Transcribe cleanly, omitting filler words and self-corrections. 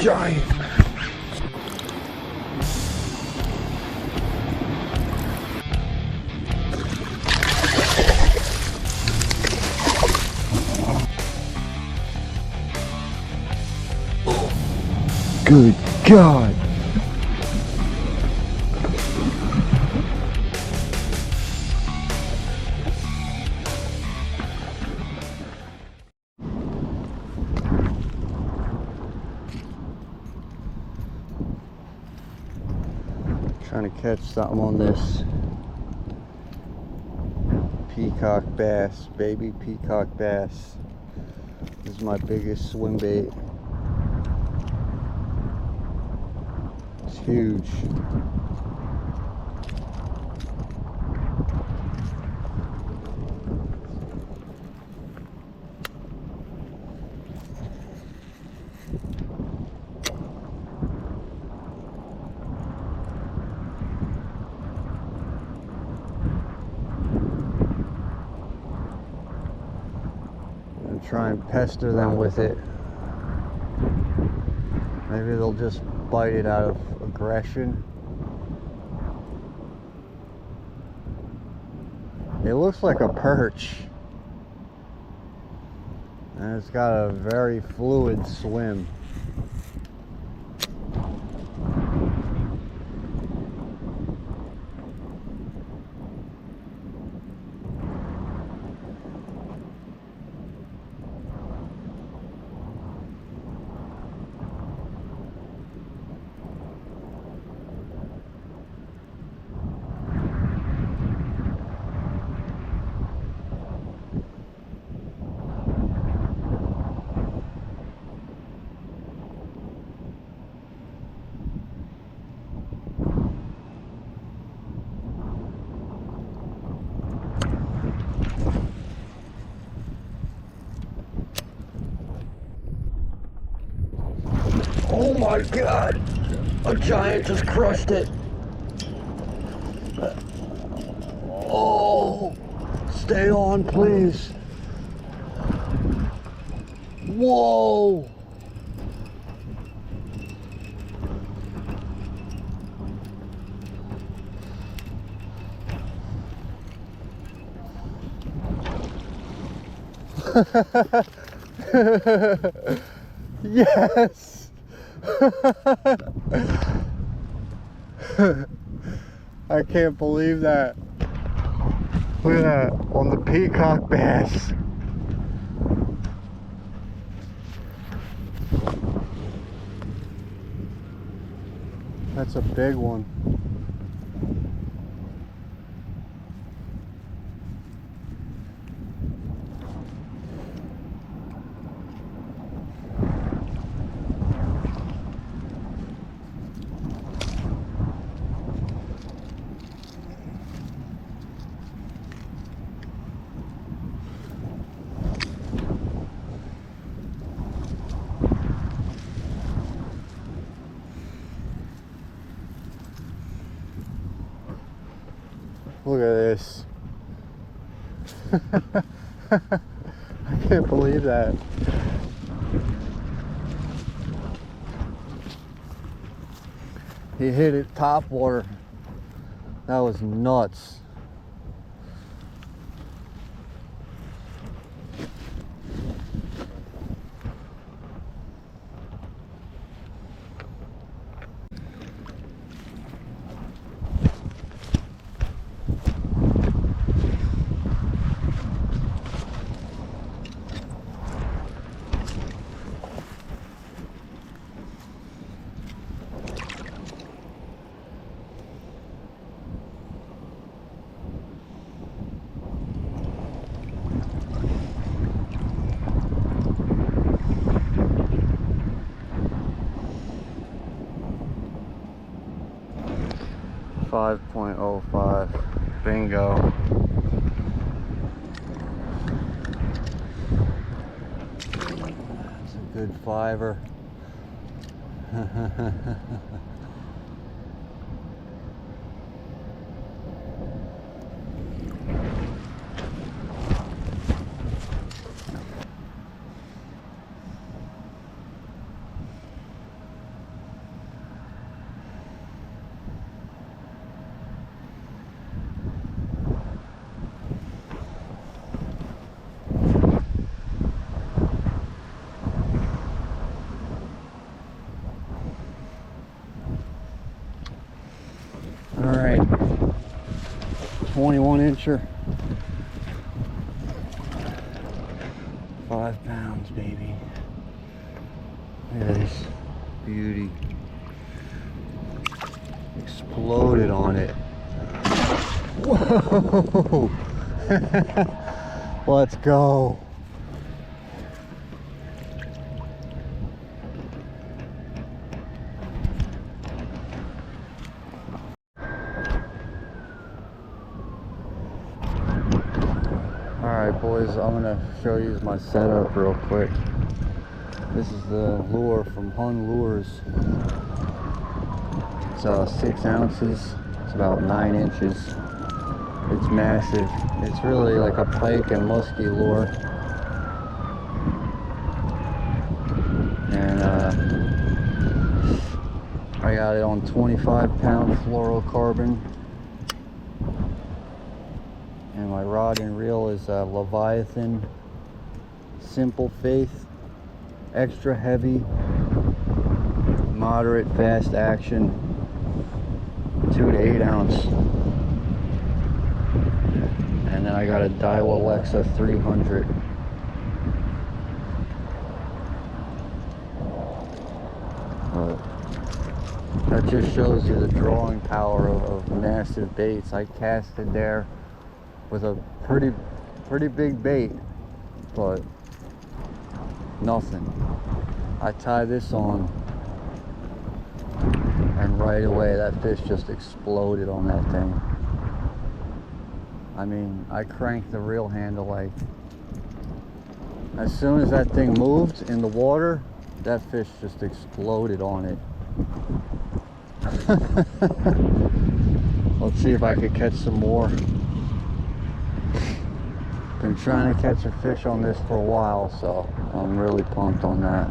giant. Good God. Trying to catch something on this peacock bass, baby peacock bass. This is my biggest swim bait. It's huge. Try and pester them with it. Maybe they'll just bite it out of aggression. It looks like a perch, and it's got a very fluid swim. Oh my God! A giant just crushed it! Oh! Stay on, please! Whoa! Yes! I can't believe that. Look at that on the peacock bass. That's a big one. Look at this. I can't believe that. He hit it top water. That was nuts. .05. Bingo. That's a good fiver. 21 incher. 5 pounds, baby. Look at this beauty. Exploded on it. Whoa! Let's go. Alright boys, I'm gonna show you my setup real quick. This is the lure from Hun Lures. It's 6 ounces, it's about 9 inches. It's massive. It's really like a pike and musky lure. And I got it on 25-pound fluorocarbon. And my rod and reel is Leviathan Simple Faith, extra heavy, moderate fast action, 2 to 8 ounce. And then I got a Daiwa Alexa 300. That just shows you the drawing power of massive baits. I casted there with a pretty big bait, but nothing. I tie this on, and right away that fish just exploded on that thing. I mean, I cranked the reel handle like, as soon as that thing moved in the water, that fish just exploded on it. Let's see if I could catch some more. Been trying to catch a fish on this for a while, so I'm really pumped on that.